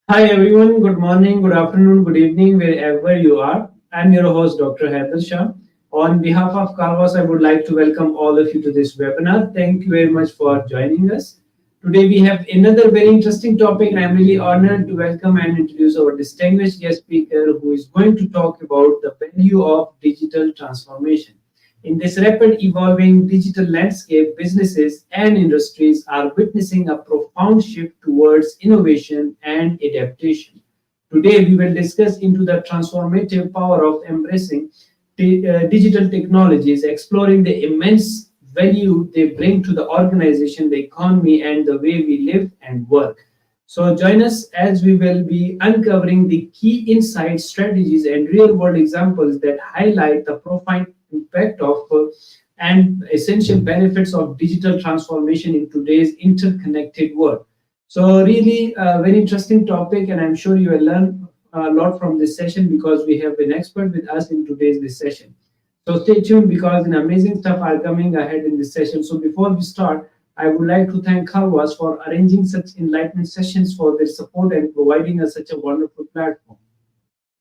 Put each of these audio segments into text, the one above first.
Hi everyone, good morning, good afternoon, good evening, wherever you are. I'm your host, Dr. Haider Shah. On behalf of Carvas, I would like to welcome all of you to this webinar. Thank you very much for joining us. Today we have another very interesting topic, and I'm really honored to welcome and introduce our distinguished guest speaker who is going to talk about the value of digital transformation. In this rapid evolving digital landscape, businesses and industries are witnessing a profound shift towards innovation and adaptation. Today, we will discuss into the transformative power of embracing digital technologies, exploring the immense value they bring to the organization, the economy, and the way we live and work. So, join us as we will be uncovering the key insights, strategies, and real world examples that highlight the profound impact of and essential benefits of digital transformation in today's interconnected world. So, really, a very interesting topic, and I'm sure you will learn a lot from this session because we have an expert with us in today's this session. So, stay tuned because an amazing stuff are coming ahead in this session. So, before we start, I would like to thank Khalwas for arranging such enlightenment sessions for their support and providing us such a wonderful platform.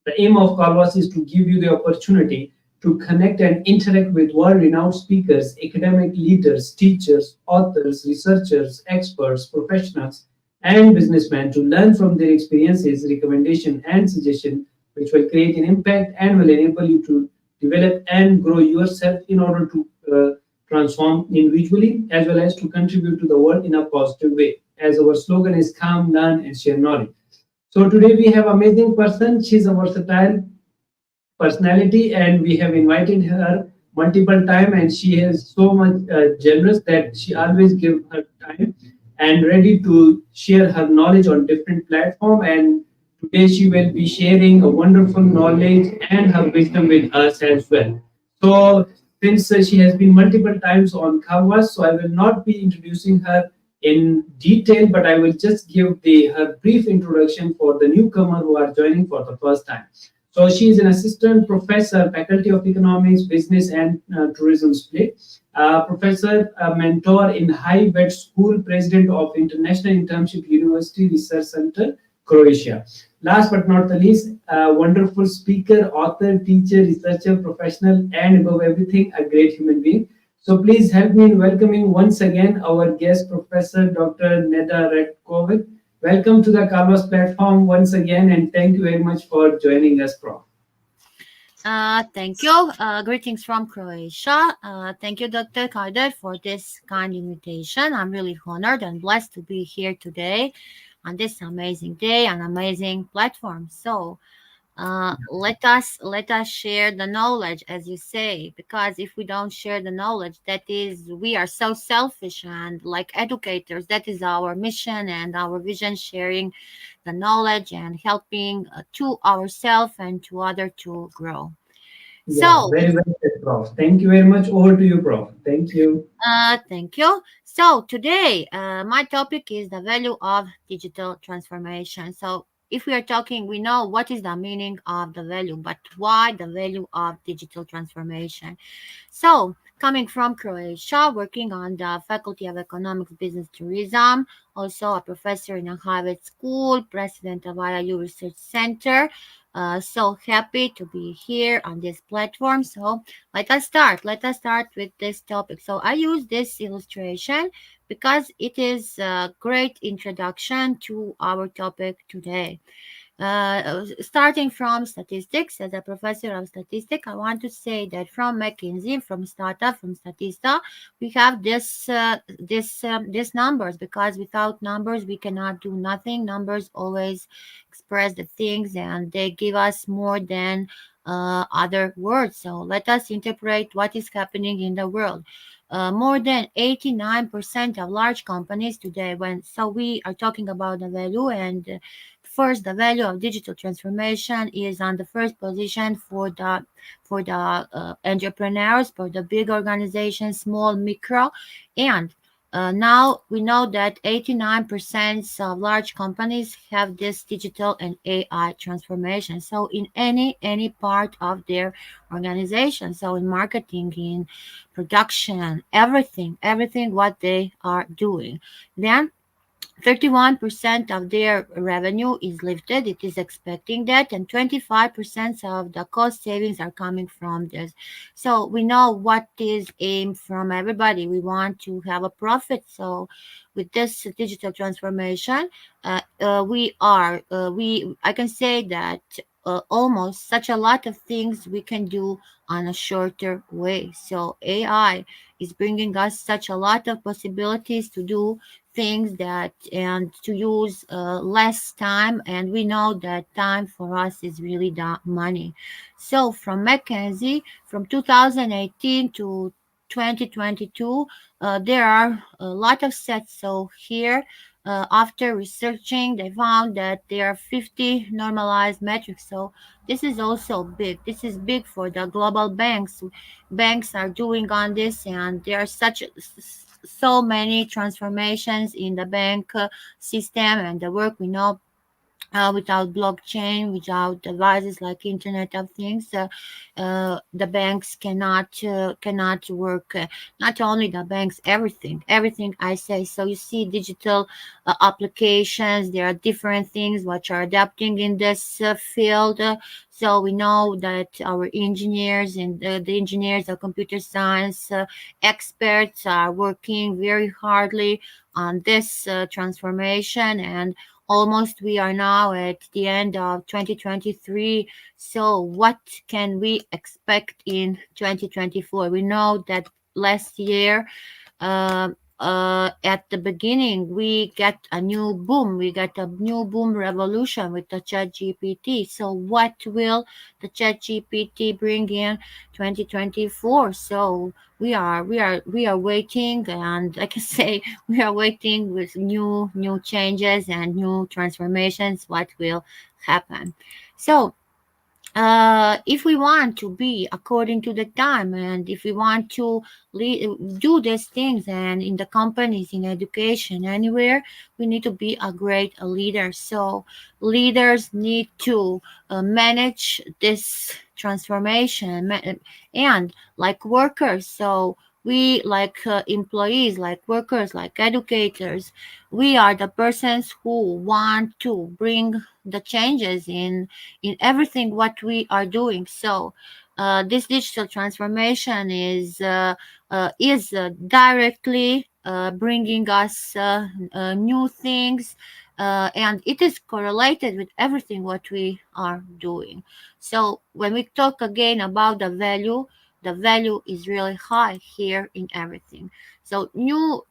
The aim of Calvas is to give you the opportunity to connect and interact with world renowned speakers, academic leaders, teachers, authors, researchers, experts, professionals, and businessmen to learn from their experiences, recommendation, and suggestion, which will create an impact and will enable you to develop and grow yourself in order to transform individually as well as to contribute to the world in a positive way. As our slogan is calm, learn, and share knowledge. So today we have amazing person. She's a versatile personality, and we have invited her multiple time, and she is so much generous that she always give her time and ready to share her knowledge on different platform. And today she will be sharing a wonderful knowledge and her wisdom with us as well. So since she has been multiple times on Canvas, so I will not be introducing her in detail, but I will just give her brief introduction for the newcomer who are joining for the first time. So she is an assistant professor, faculty of economics, business, and tourism split. Professor, mentor in Haider School, president of International Internship University Research Center, Croatia. Last but not the least, a wonderful speaker, author, teacher, researcher, professional, and above everything, a great human being. So please help me in welcoming once again our guest, Professor Dr. Neda Ratković. Welcome to the Carlos platform once again, and thank you very much for joining us, Prof. Thank you. Greetings from Croatia. Thank you, Dr. Haider, for this kind invitation. I'm really honored and blessed to be here today on this amazing day and amazing platform. So, let us share the knowledge, as you say, because if we don't share the knowledge, that is, we are so selfish, and like educators, that is our mission and our vision, sharing the knowledge and helping to ourselves and to other to grow. Yeah, So, very well said, Prof. Thank you very much. Over to you, Prof. Thank you. thank you. So today, my topic is the value of digital transformation. So if we are talking, we know what is the meaning of the value, but why the value of digital transformation? So, coming from Croatia, working on the Faculty of Economics, Business, Tourism, also a professor in a Harvard School, president of IIU Research Center. So happy to be here on this platform. So let us start. Let us start with this topic. So I use this illustration because it is a great introduction to our topic today. Starting from statistics, as a professor of statistics, I want to say that from McKinsey, from startup, from Statista, we have this numbers, because without numbers we cannot do nothing. Numbers always express the things, and they give us more than other words. So let us interpret what is happening in the world. More than 89% of large companies today, we are talking about the value, and first, the value of digital transformation is on the first position for the entrepreneurs, for the big organizations, small, micro, and now we know that 89% of large companies have this digital and AI transformation. So in any part of their organization, so in marketing, in production, everything what they are doing. Then 31% of their revenue is lifted. It is expecting that, and 25% of the cost savings are coming from this. So we know what is aim from everybody. We want to have a profit. So with this digital transformation, we I can say that almost such a lot of things we can do on a shorter way. So AI is bringing us such a lot of possibilities to do things that and to use less time, and we know that time for us is really the money. So from McKinsey, from 2018 to 2022, there are a lot of sets. So here, after researching, they found that there are 50 normalized metrics. So this is also big. This is big for the global banks. Banks are doing on this, and there are so many transformations in the bank system and the work. We know without blockchain, without devices like Internet of Things, the banks cannot work. Not only the banks, everything I say. So you see, digital applications. There are different things which are adapting in this field. So we know that our engineers and the engineers of computer science experts are working very hardly on this transformation, and almost we are now at the end of 2023. So what can we expect in 2024? We know that last year, uh, at the beginning, we get a new boom. We get a new boom revolution with the Chat GPT. So what will the Chat GPT bring in 2024? So we are waiting, and like I say, we are waiting with new changes and new transformations. What will happen? So if we want to be according to the time, and if we want to do these things, and in the companies, in education, anywhere, we need to be a great leader. So leaders need to manage this transformation, and like workers. So we, like employees, like workers, like educators, we are the persons who want to bring the changes in everything what we are doing. So this digital transformation is directly bringing us new things, and it is correlated with everything what we are doing. So when we talk again about the value is really high here in everything. So new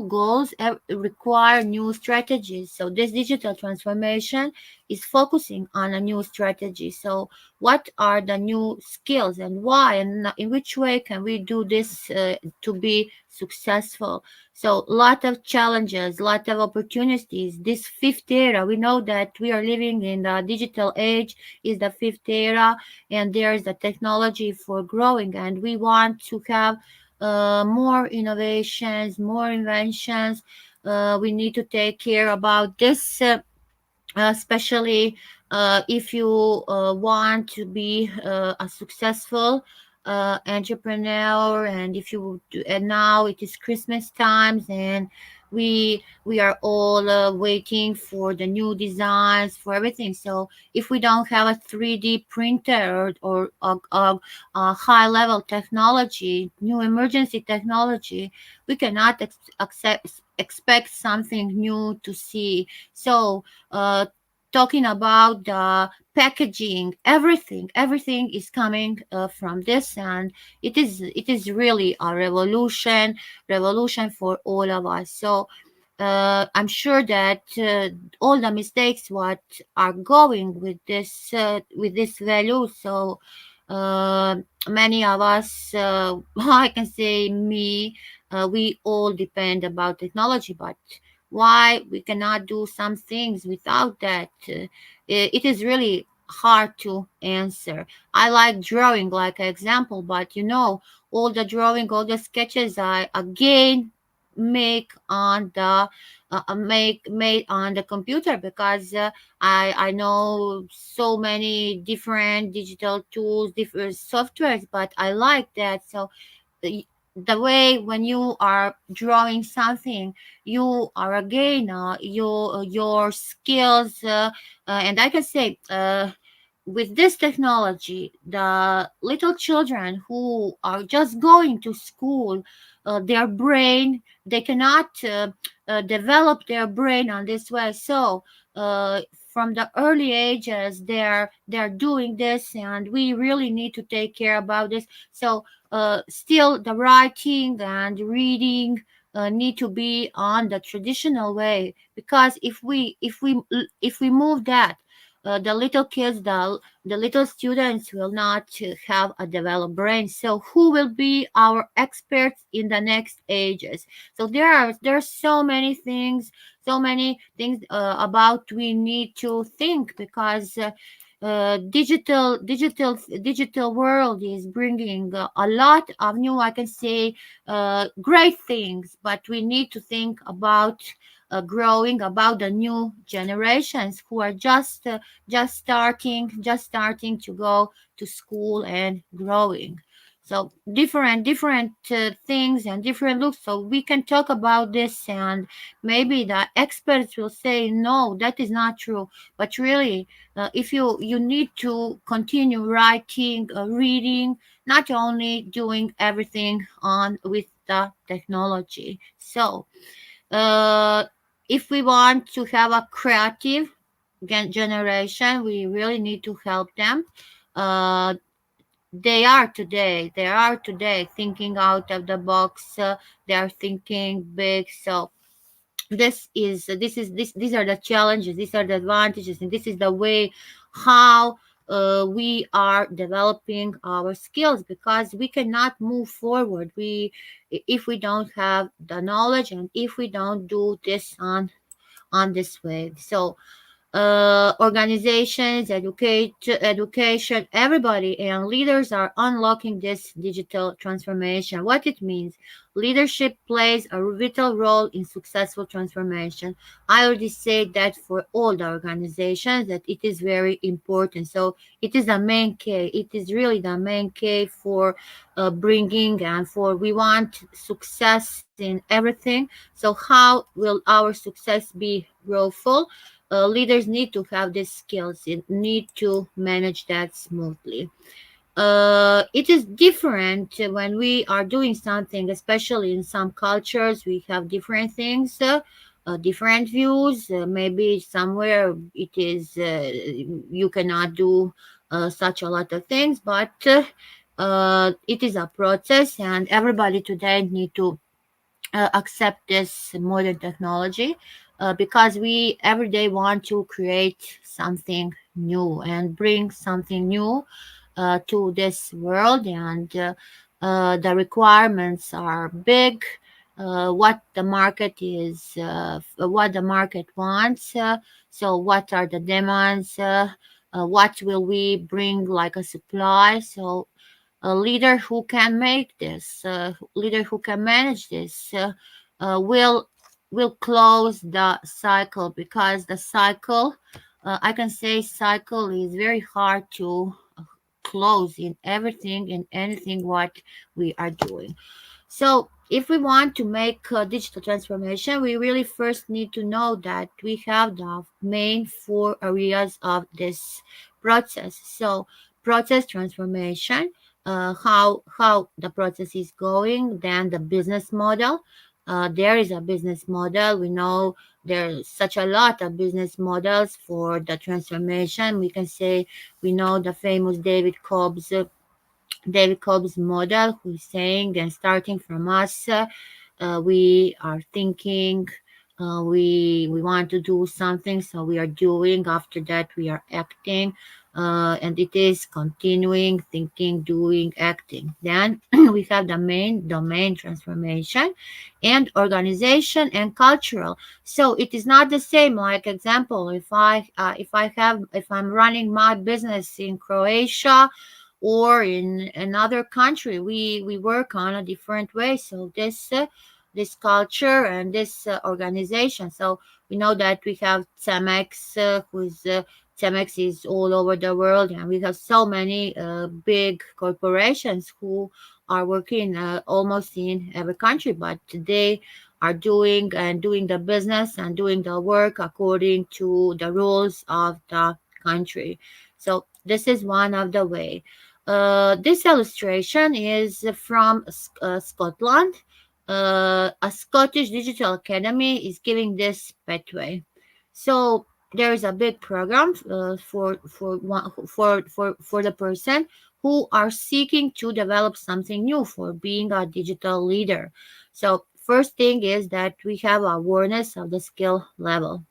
goals require new strategies. So this digital transformation is focusing on a new strategy. So what are the new skills, and why, and in which way can we do this to be successful? So a lot of challenges, a lot of opportunities. This fifth era, we know that we are living in the digital age, is the fifth era, and there is the technology for growing, and we want to have more innovations, more inventions. We need to take care about this, especially if you want to be a successful entrepreneur, and if you do, and now it is Christmas times, and we are all waiting for the new designs for everything. So if we don't have a 3D printer, or a high level technology, new emergency technology, we cannot expect something new to see. So uh, talking about the packaging, everything is coming from this, and it is really a revolution for all of us. So I'm sure that all the mistakes what are going with this value. So uh, many of us, I can say me, we all depend about technology, but why we cannot do some things without that? It is really hard to answer. I like drawing, like an example, but all the drawing, all the sketches I again make made on the computer, because I know so many different digital tools, different softwares, but I like that. So uh, the way when you are drawing something, you are again your skills, and I can say, with this technology, the little children who are just going to school, their brain, they cannot develop their brain on this way. So from the early ages, they're doing this, and we really need to take care about this. So still the writing and reading need to be on the traditional way, because if we move that, the little kids, the little students will not have a developed brain. So who will be our experts in the next ages? So there are so many things about we need to think, because digital world is bringing a lot of new, I can say, great things, but we need to think about growing, about the new generations who are just starting to go to school and growing. So different things and different looks. So we can talk about this, and maybe the experts will say no, that is not true. But really, if you need to continue writing, reading, not only doing everything on with the technology. So uh, if we want to have a creative generation, we really need to help them. uh, they are today thinking out of the box. They are thinking big. So these are the challenges, these are the advantages, and this is the way how we are developing our skills, because we cannot move forward we if we don't have the knowledge, and if we don't do this on this way. So organizations, education, everybody and leaders are unlocking this digital transformation. What it means: leadership plays a vital role in successful transformation. I already said that for all the organizations that it is very important. So it is the main key. It is really the main key for bringing, and for we want success in everything. So how will our success be growthful? Leaders need to have these skills and need to manage that smoothly. It is different when we are doing something, especially in some cultures. We have different things, different views. Maybe somewhere it is you cannot do such a lot of things, but it is a process, and everybody today need to accept this modern technology, because we every day want to create something new and bring something new to this world. And the requirements are big. What the market what the market wants. So what are the demands? What will we bring like a supply? So a leader who can make this, leader who can manage this, will close the cycle, because the cycle, I can say, cycle is very hard to close in everything, in anything what we are doing. So, if we want to make digital transformation, we really first need to know that we have the main four areas of this process. So, process transformation, how the process is going, then the business model. There is a business model. We know there's such a lot of business models for the transformation. We can say we know the famous David Cobb's model, who is saying, and starting from us, we are thinking, we want to do something, so we are doing. After that, we are acting, and it is continuing, thinking, doing, acting. Then we have the main domain transformation, and organization and cultural. So it is not the same. Like example, if I'm running my business in Croatia or in another country, we work on a different way. So this culture and this organization. So we know that we have Cemex, who's Cemex is all over the world, and we have so many big corporations are working almost in every country, but they are doing the business and doing the work according to the rules of the country. So this is one of the way. This illustration is from Scotland. A Scottish digital academy is giving this pathway. So there is a big program for the person who are seeking to develop something new for being a digital leader. So first thing is that we have awareness of the skill level.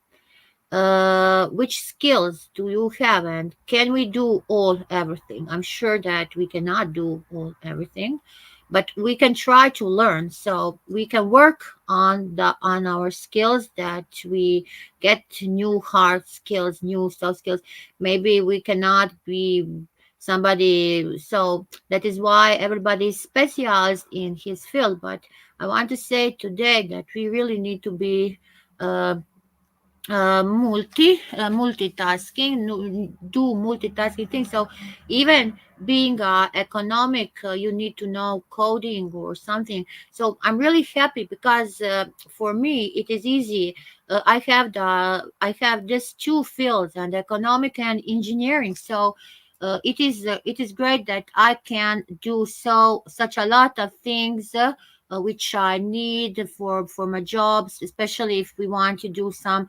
Which skills do you have, and can we do all everything? I'm sure that we cannot do all everything, but we can try to learn, so we can work on our skills, that we get new hard skills, new soft skills. Maybe we cannot be somebody, so that is why everybody is specialized in his field. But I want to say today that we really need to be uh, multitasking, do multitasking things. So even being economic, you need to know coding or something. So I'm really happy because for me it is easy. I have these two fields, and economic and engineering. So it is great that I can do such a lot of things, which I need for my jobs, especially if we want to do some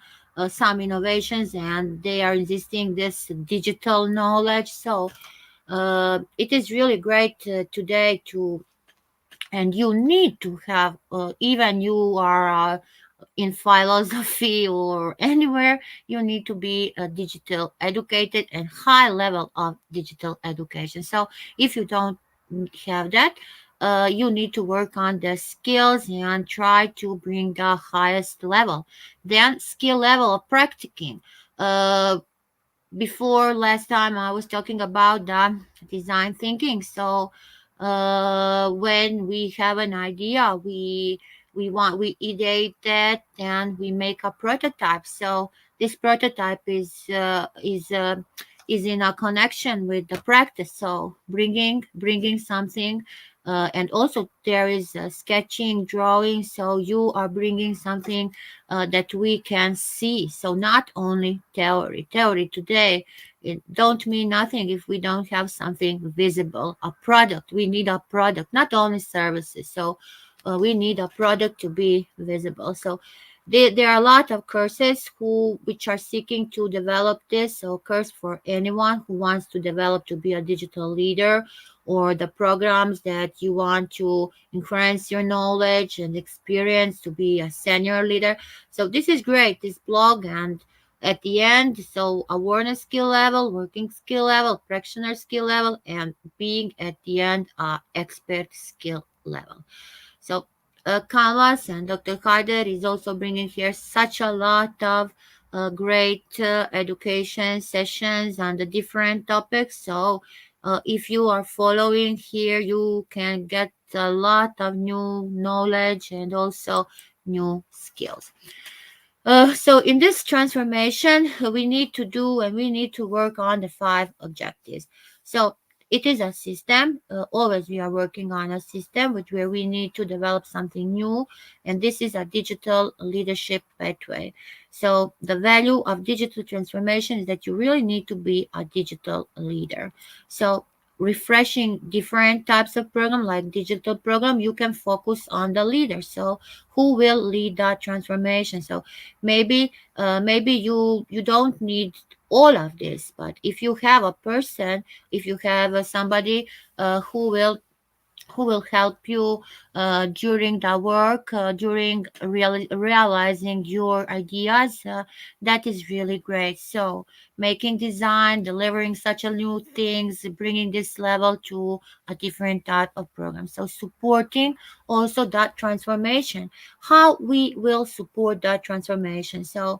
innovations, and they are insisting this digital knowledge. So it is really great today to, and you need to have, even you are in philosophy or anywhere, you need to be digital educated and high level of digital education. So if you don't have that, you need to work on the skills and try to bring the highest level. Then skill level of practicing. Uh, Before last time I was talking about the design thinking. So when we have an idea, we ideate that and we make a prototype. So this prototype is in a connection with the practice. So bringing something, and also there is sketching, drawing. So you are bringing something that we can see. So not only theory. Theory today, it don't mean nothing if we don't have something visible, a product. We need a product, not only services. So we need a product to be visible. So there are a lot of courses which are seeking to develop this. So course for anyone who wants to develop to be a digital leader, or the programs that you want to enhance your knowledge and experience to be a senior leader. So this is great, this blog. And at the end, so awareness skill level, working skill level, practitioner skill level, and being at the end expert skill level. So Canvas and Dr. Haider is also bringing here such a lot of great education sessions on the different topics. So if you are following here, you can get a lot of new knowledge and also new skills. So in this transformation, we need to do and we need to work on the five objectives. So it is a system. Always we are working on a system where we need to develop something new, and this is a digital leadership pathway. So the value of digital transformation is that you really need to be a digital leader. So refreshing different types of program like digital program, you can focus on the leader. So who will lead that transformation? So maybe you don't need all of this, but if you have a person, if you have somebody who will help you during the work, during realizing your ideas. That is really great. So, making design, delivering such a new things, bringing this level to a different type of program. So, supporting also that transformation. How we will support that transformation. So,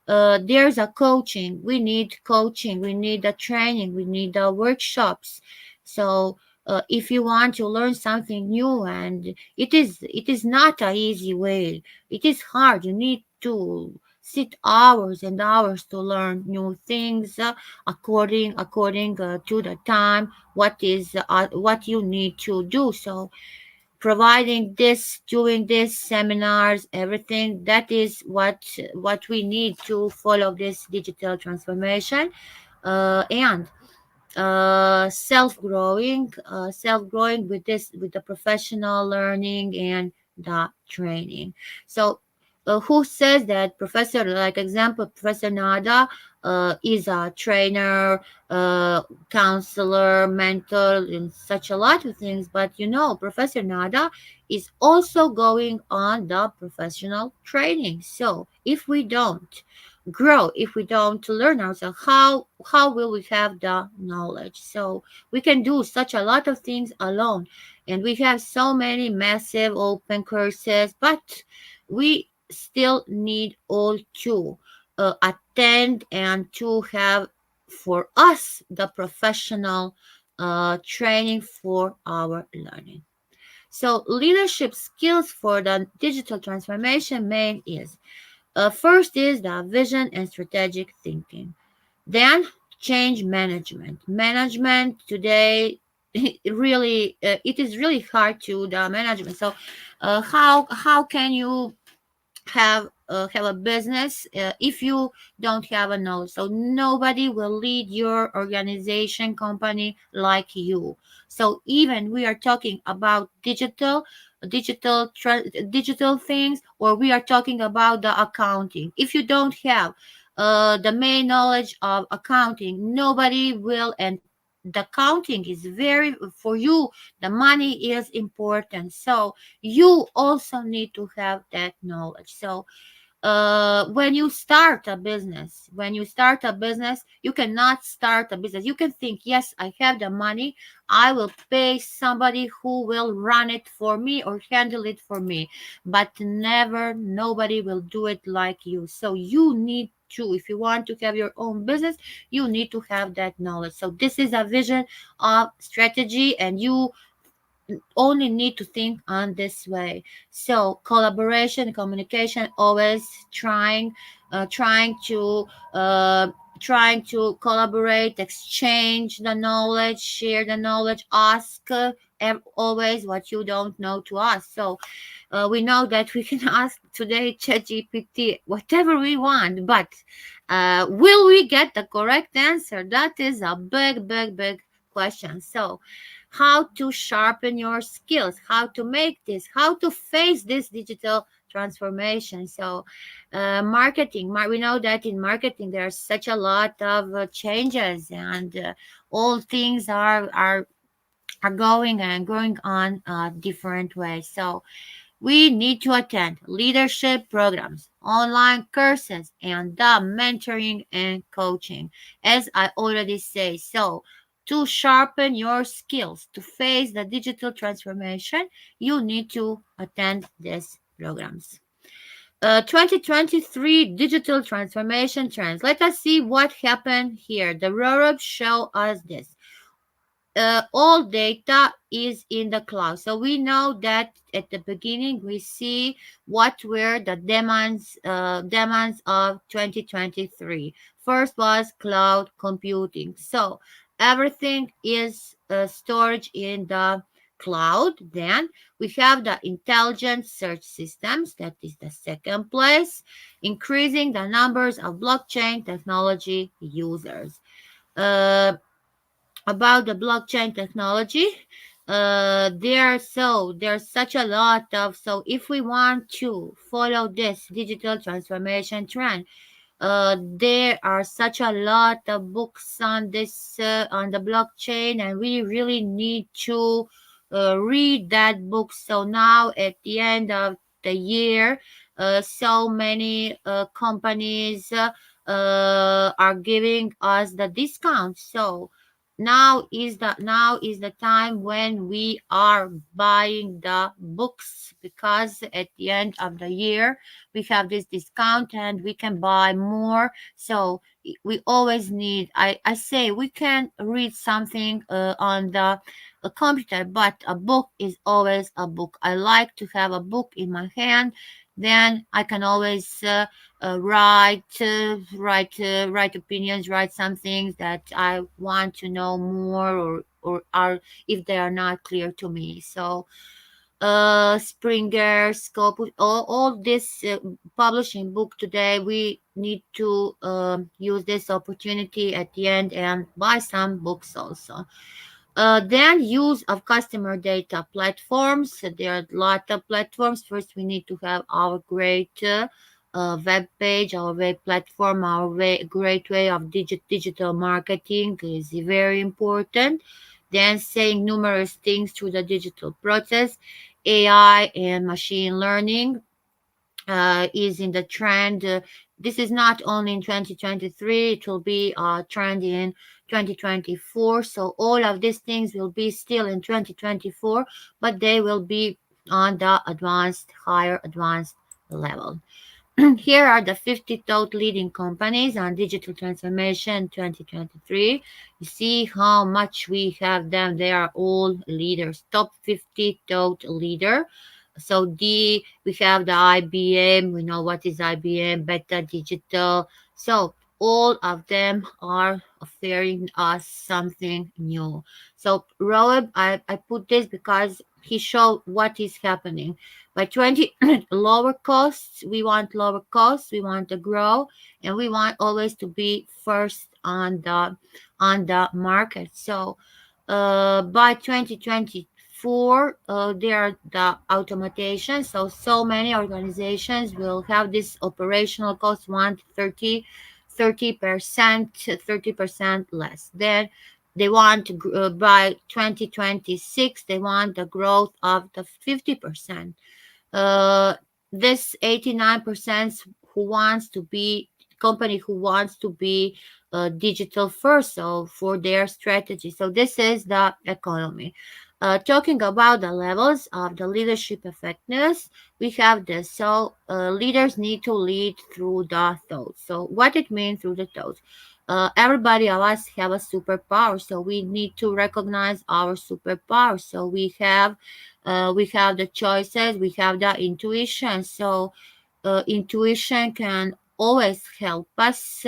there's a coaching. We need coaching. We need a training. We need the workshops. So if you want to learn something new, and it is not a easy way, it is hard. You need to sit hours and hours to learn new things according to the time what you need to do. So providing this, doing this seminars, everything, that is what we need to follow this digital transformation. And self growing with this, with the professional learning and the training. So who says that professor, like example, Professor Nada is a trainer, counselor, mentor, and such a lot of things, but Professor Nada is also going on the professional training. So if we don't grow, if we don't learn ourselves, how will we have the knowledge? So we can do such a lot of things alone, and we have so many massive open courses, but we still need all to attend and to have for us the professional training for our learning. So leadership skills for the digital transformation main is, first is the vision and strategic thinking. Then change management. Management today, it is really hard to the management. So how can you have a business if you don't have a knowledge? So nobody will lead your organization company like you. So even we are talking about digital things, or we are talking about the accounting, if you don't have the main knowledge of accounting, nobody will. And the accounting is very, for you, the money is important, so you also need to have that knowledge. So when you start a business, you cannot start a business, you can think, yes, I have the money, I will pay somebody who will run it for me or handle it for me, but never, nobody will do it like you. So you need to, if you want to have your own business, you need to have that knowledge. So this is a vision of strategy, and you only need to think on this way. So collaboration, communication, always trying to collaborate, exchange the knowledge, share the knowledge, ask always what you don't know to us. So we know that we can ask today ChatGPT whatever we want, but will we get the correct answer? That is a big, big, big question. So how to sharpen your skills, how to make this, how to face this digital transformation. So marketing, we know that in marketing there's such a lot of changes, and all things are going and going on different ways. So we need to attend leadership programs, online courses, and the mentoring and coaching, as I already say. So to sharpen your skills to face the digital transformation, you need to attend these programs. 2023 digital transformation trends. Let us see what happened here. The roll-up show us this. All data is in the cloud. So we know that at the beginning we see what were the demands of 2023. First was cloud computing. So everything is storage in the cloud. Then we have the intelligent search systems. That is the second place, increasing the numbers of blockchain technology users. Uh, about the blockchain technology, there's such a lot of, so if we want to follow this digital transformation trend, there are such a lot of books on this, on the blockchain, and we really need to read that book. So now at the end of the year, so many companies are giving us the discount. So now is the time when we are buying the books, because at the end of the year we have this discount and we can buy more. So we always need, I say, we can read something on the computer, but a book is always a book. I like to have a book in my hand, then I can always write opinions, write some things that I want to know more, or are, if they are not clear to me. So Springer, Scope, all this publishing book today, we need to use this opportunity at the end and buy some books also. Then use of customer data platforms. So there are a lot of platforms. First, we need to have our great web page, our web platform, our great way of digital marketing is very important. Then saying numerous things through the digital process. AI and machine learning is in the trend. This is not only in 2023, it will be a trend in 2024. So all of these things will be still in 2024, but they will be on the higher advanced level. Here are the 50 top leading companies on digital transformation 2023. You see how much we have them. They are all leaders, top 50 top leader. So we have the IBM. We know what is IBM, Beta Digital. So all of them are offering us something new. So Roeb, I put this because he showed what is happening. By 20 lower costs, we want lower costs, we want to grow, and we want always to be first on the market. So by 2024, there are the automation. So many organizations will have this operational cost 30% less. Then they want to, by 2026, they want the growth of the 50%. uh, this 89% who wants to be company who wants to be digital first, so for their strategy. So this is the economy. Talking about the levels of the leadership effectiveness, we have this. So leaders need to lead through the thoughts. So what it means through the thoughts, everybody of us have a superpower, so we need to recognize our superpower. So we have the choices, we have the intuition. So intuition can always help us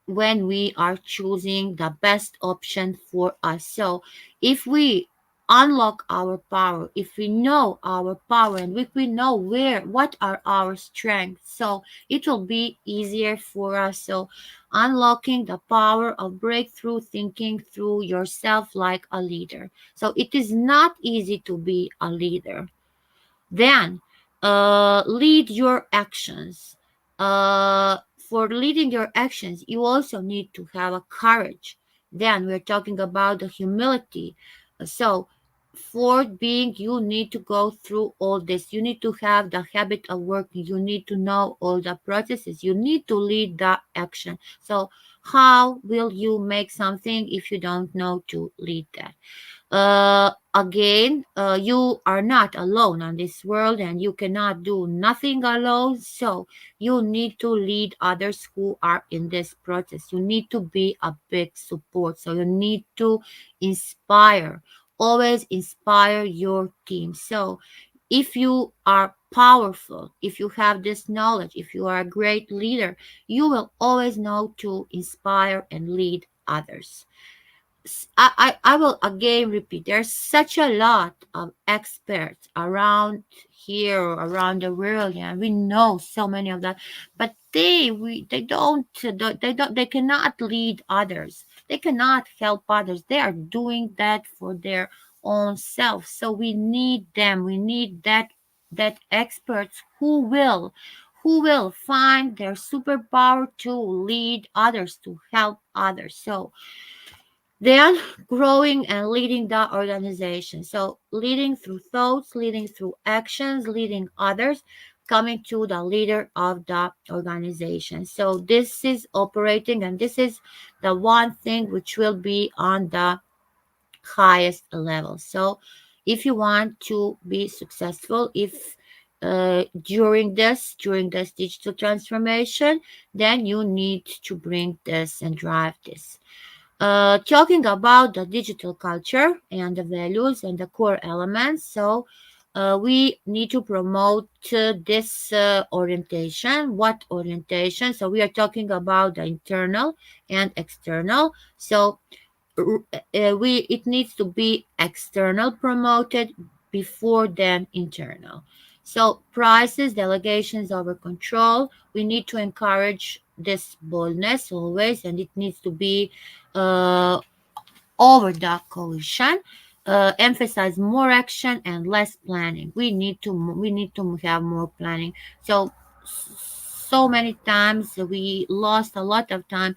when we are choosing the best option for us. So if we unlock our power, if we know our power, and if we know what are our strengths, so it will be easier for us. So unlocking the power of breakthrough thinking through yourself like a leader. So it is not easy to be a leader. Then lead your actions. For leading your actions, you also need to have a courage. Then we're talking about the humility. So for being, you need to go through all this. You need to have the habit of working. You need to know all the processes. You need to lead the action. So how will you make something if you don't know to lead that? Again, you are not alone on this world, and you cannot do nothing alone. So you need to lead others who are in this process. You need to be a big support. So you need to inspire, always inspire your team. So if you are powerful, if you have this knowledge, if you are a great leader, you will always know to inspire and lead others. I will again repeat, there's such a lot of experts around here or around the world, and we know so many of that, but they cannot lead others, they cannot help others, they are doing that for their own self. So we need them, we need that experts who will find their superpower to lead others, to help others. So then growing and leading the organization. So leading through thoughts, leading through actions, leading others, coming to the leader of the organization. So this is operating, and this is the one thing which will be on the highest level. So if you want to be successful, if during this digital transformation, then you need to bring this and drive this. Talking about the digital culture and the values and the core elements. So We need to promote this orientation. What orientation? So we are talking about the internal and external. So we it needs to be external promoted before then internal. So prices, delegations over control. We need to encourage this boldness always, and it needs to be uh, over the coalition. Emphasize more action and less planning. We need to have more planning. So many times we lost a lot of time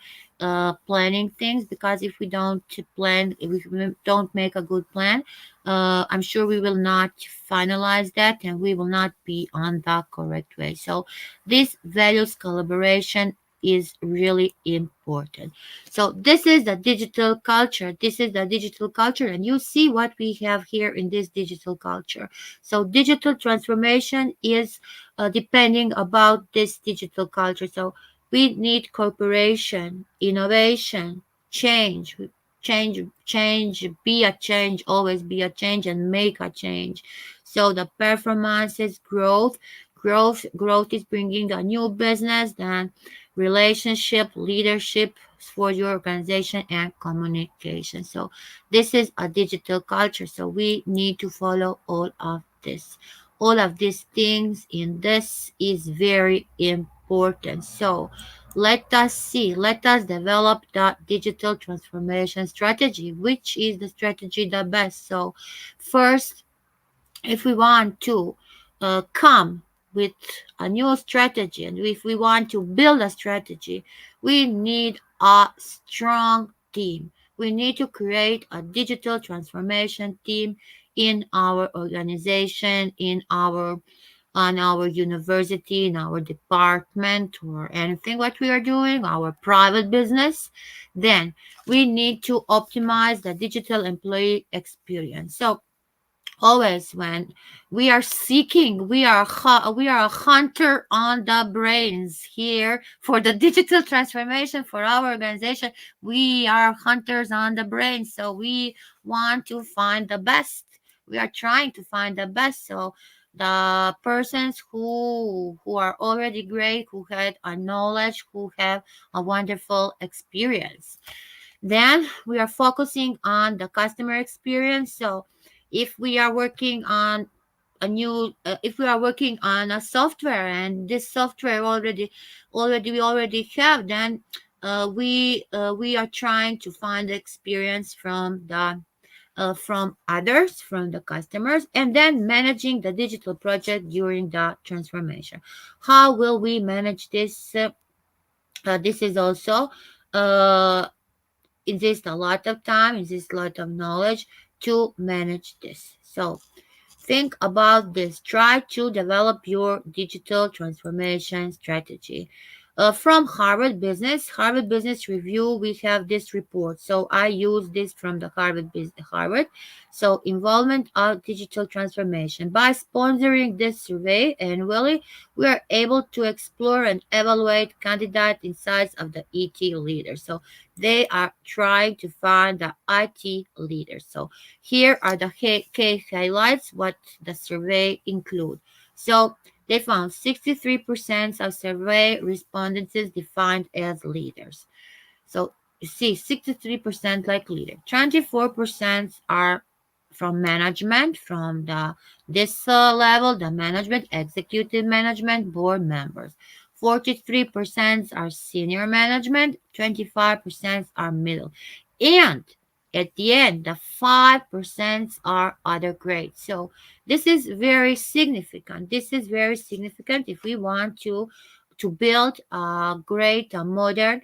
planning things, because if we don't plan, if we don't make a good plan, I'm sure we will not finalize that and we will not be on the correct way. So this values collaboration is really important. So this is the digital culture. This is the digital culture, and you see what we have here in this digital culture. So digital transformation is depending about this digital culture. So we need cooperation, innovation, change, be a change, always be a change, and make a change. So the performances, growth is bringing a new business, then relationship, leadership for your organization, and communication. So this is a digital culture. So we need to follow all of these things, and this is very important. So let us develop the digital transformation strategy. Which is the strategy the best? So first, if we want to come with a new strategy, and if we want to build a strategy, we need a strong team. We need to create a digital transformation team in our organization, in our on our university, in our department, or anything what we are doing, our private business. Then we need to optimize the digital employee experience. So always when we are seeking, we are a hunter on the brains here for the digital transformation for our organization. We are hunters on the brains, so we want to find the best. We are trying to find the best. So the persons who are already great, who had a knowledge, who have a wonderful experience. Then we are focusing on the customer experience. So if we are working on if we are working on a software, and this software we already have, then we are trying to find the experience from others, from the customers, and then managing the digital project during the transformation. How will we manage this? This is also uh, exists a lot of time, exists a lot of knowledge to manage this. So think about this. Try to develop your digital transformation strategy. From Harvard Business Review, we have this report. So I use this from the Harvard. So involvement of digital transformation. By sponsoring this survey annually, we are able to explore and evaluate candidate insights of the ET leaders. So they are trying to find the IT leaders. So here are the key highlights what the survey include. So they found 63% of survey respondents defined as leaders. So you see 63% like leader. 24% are from management, from the this level, the management, executive management, board members. 43% are senior management, 25% are middle. And at the end, the 5% are other grades. So this is very significant. This is very significant if we want to build a great, a modern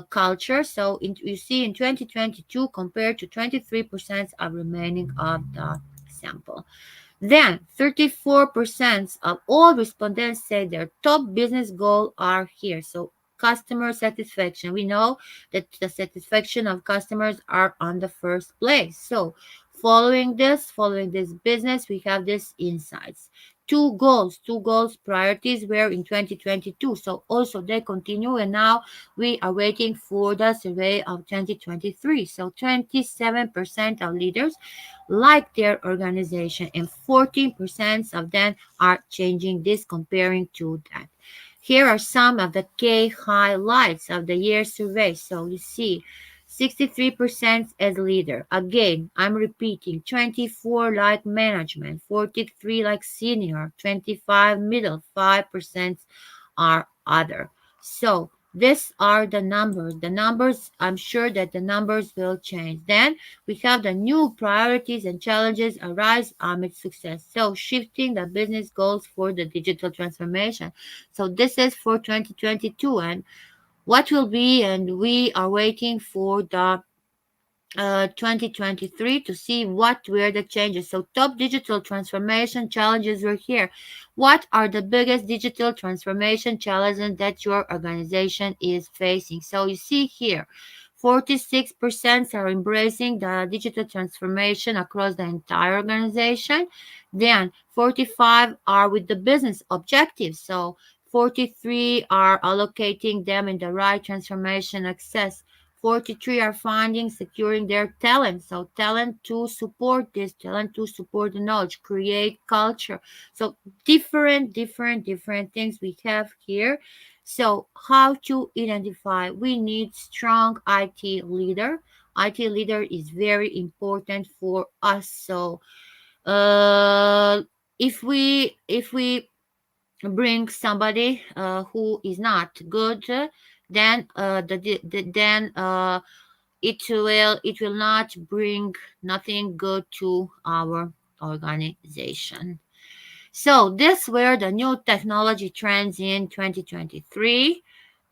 culture. So you see in 2022 compared to 23% of remaining of the sample. Then 34% of all respondents say their top business goal are here. So customer satisfaction. We know that the satisfaction of customers are on the first place. So following this business, we have this insights. two goals priorities were in 2022. So also they continue, and now we are waiting for the survey of 2023. So 27% of leaders like their organization, and 14% of them are changing this comparing to that. Here are some of the key highlights of the year survey. So you see 63% as leader. Again, I'm repeating, 24 like management, 43 like senior, 25 middle, 5% are other. So these are the numbers. The numbers, I'm sure that the numbers will change. Then we have the new priorities and challenges arise amid success. So shifting the business goals for the digital transformation. So this is for 2022, and what will be, and we are waiting for the 2023 to see what were the changes. So top digital transformation challenges were here. What are the biggest digital transformation challenges that your organization is facing? So you see here, 46% are embracing the digital transformation across the entire organization. Then 45 are with the business objectives. So 43 are allocating them in the right transformation access. 43 are finding, securing their talent. So talent to support this, talent to support the knowledge, create culture. So different things we have here. So how to identify? We need strong IT leader. IT leader is very important for us. So uh, if we bring somebody who is not good, then then it will not bring nothing good to our organization. So this were the new technology trends in 2023.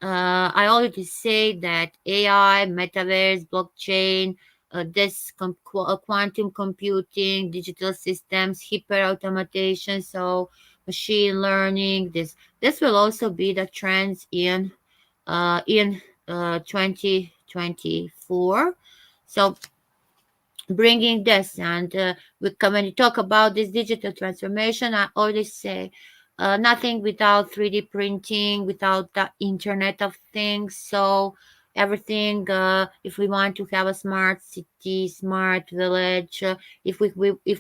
I already say that AI, metaverse, blockchain, quantum computing, digital systems, hyper automation, so machine learning. This will also be the trends in 2024. So bringing this, and when you talk about this digital transformation, I always say nothing without 3D printing, without the internet of things. So everything, if we want to have a smart city, smart village, if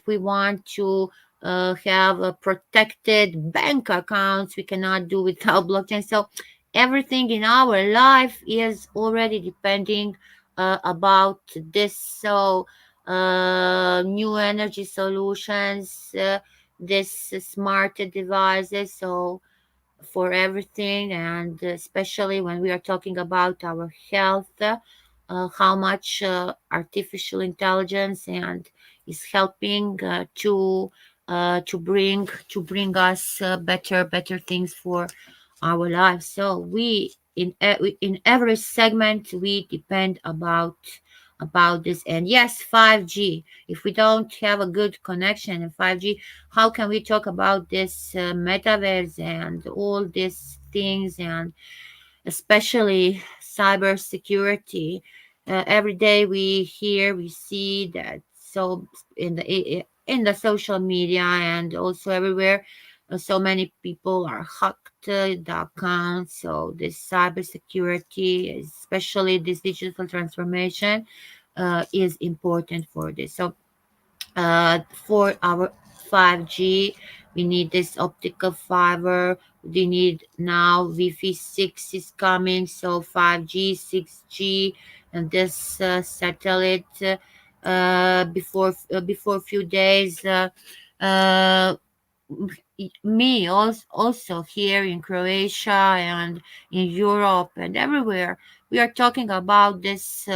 we want to have a protected bank accounts, we cannot do without blockchain. So everything in our life is already depending about this. So new energy solutions, this smart devices. So for everything, and especially when we are talking about our health, how much artificial intelligence and is helping to bring us better things for our lives. So we in every segment we depend about this. And yes, 5G, if we don't have a good connection in 5G, how can we talk about this metaverse and all these things, and especially cybersecurity? Every day we see that. So in the social media and also everywhere, so many people are hacked the accounts. So this cybersecurity, especially this digital transformation, is important for this. So for our 5G, we need this optical fiber. We need now Wi-Fi 6 is coming, so 5G, 6G, and this satellite before a few days. Uh, me also here in Croatia and in Europe and everywhere, we are talking about these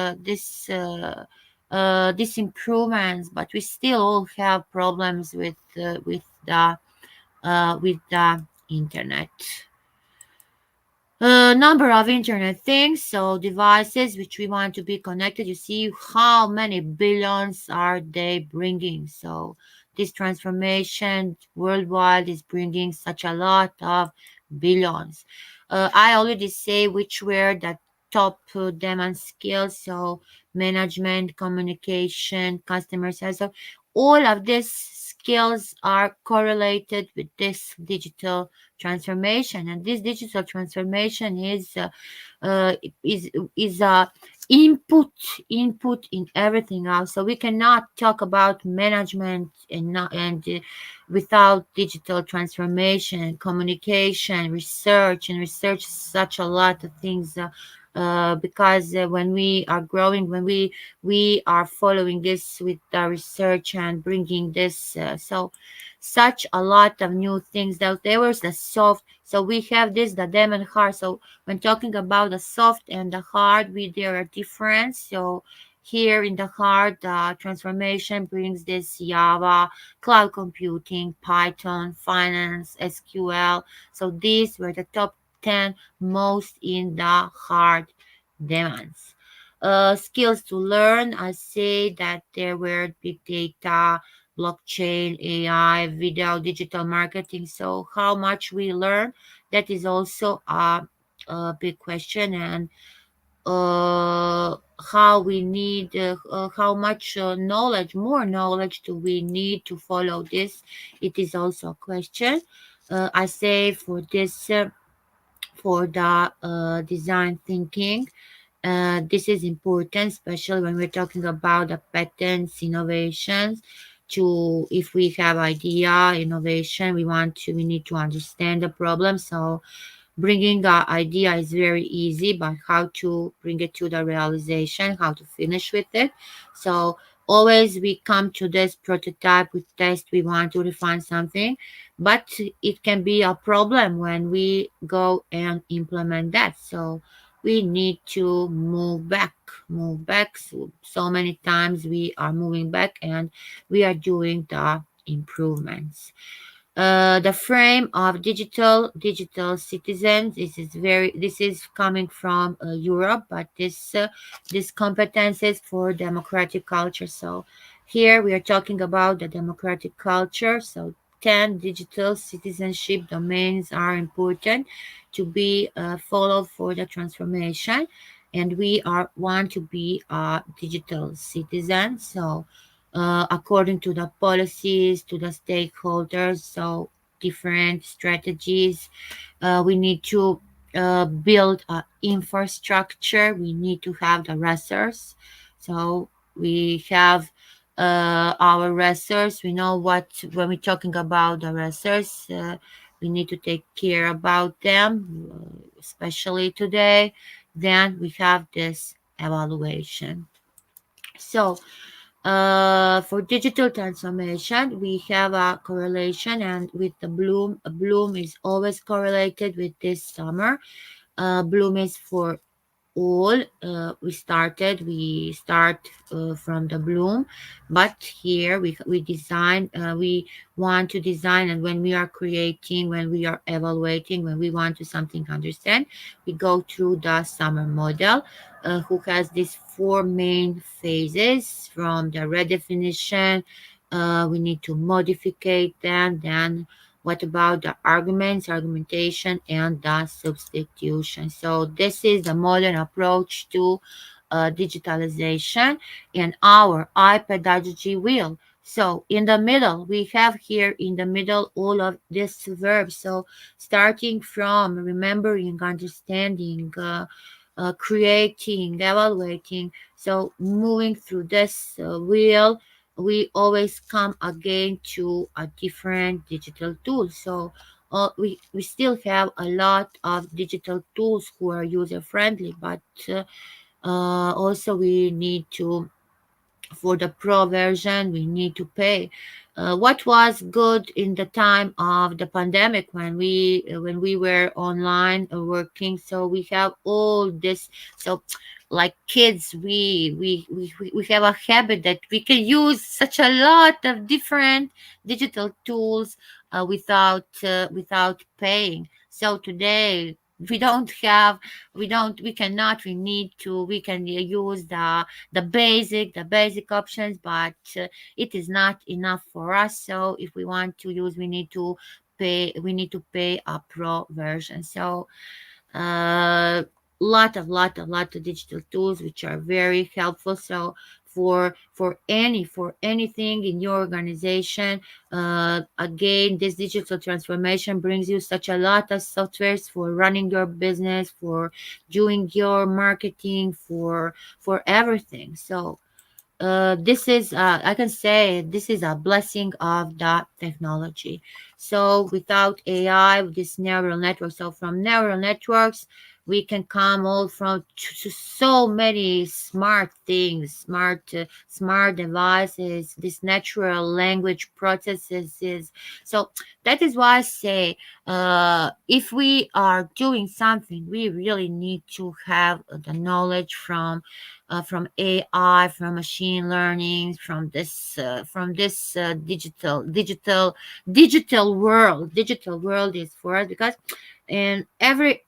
improvements, but we still all have problems with the internet. Number of internet things, so devices which we want to be connected. You see how many billions are they bringing. So this transformation worldwide is bringing such a lot of billions. I already say which were the top demand skills. So management, communication, customer service. So all of these skills are correlated with this digital transformation, and this digital transformation uh, is is a input input in everything else. So we cannot talk about management without digital transformation, communication, research, and research is such a lot of things. Because when we are growing, when we are following this with the research and bringing this, such a lot of new things. That there was the soft, so we have this the them and hard. So when talking about the soft and the hard, there are different. So here in the hard, the transformation brings this Java, cloud computing, Python, finance, SQL. So these were the top 10 most in the hard demands. Skills to learn, I say that there were big data, blockchain, AI, video, digital marketing. So how much we learn, that is also a big question. And how we need, how much knowledge, more knowledge do we need to follow this? It is also a question. I say for this, for the design thinking, this is important, especially when we're talking about the patents, innovations. To if we have idea, innovation, we need to understand the problem. So bringing an idea is very easy, but how to bring it to the realization, how to finish with it. So always we come to this prototype, we test, we want to refine something, but it can be a problem when we go and implement that. So we need to move back. So many times we are moving back and we are doing the improvements. The frame of digital citizens. This is coming from Europe, but this competences for democratic culture. So here we are talking about the democratic culture. So 10 digital citizenship domains are important to be followed for the transformation, and we are want to be a digital citizen. So according to the policies, to the stakeholders. So different strategies. We need to build infrastructure. We need to have the resource. So we have our resource. We know what when we're talking about the resource. We need to take care about them, especially today. Then we have this evaluation. So for digital transformation, we have a correlation, and with the bloom, a bloom is always correlated with this summer. Bloom is for all. We start from the bloom, but here we want to design, and when we are creating, when we are evaluating, when we want to something understand, we go through the summer model, who has these four main phases. From the redefinition, we need to modificate them. Then what about the argumentation and the substitution? So this is the modern approach to digitalization and our iPedagogy wheel. So in the middle, we have here in the middle all of this verbs. So starting from remembering, understanding, creating, evaluating. So moving through this wheel, we always come again to a different digital tool. So we still have a lot of digital tools who are user friendly, but also we need to, for the pro version, we need to pay. What was good in the time of the pandemic when we were online working? So we have all this. So like kids, we have a habit that we can use such a lot of different digital tools without paying. So today we don't have we cannot, we need to, we can use the basic options, but it is not enough for us. So if we want to use, we need to pay a pro version. So lot of digital tools which are very helpful. So for anything in your organization. Again, this digital transformation brings you such a lot of softwares for running your business, for doing your marketing, for everything. So this is I can say this is a blessing of the technology. So without AI, with this neural network, so from neural networks we can come all from to so many smart things, smart devices, this natural language processes is. So that is why I say, if we are doing something, we really need to have the knowledge from AI, from machine learning, from this digital world. Digital world is for us because, and every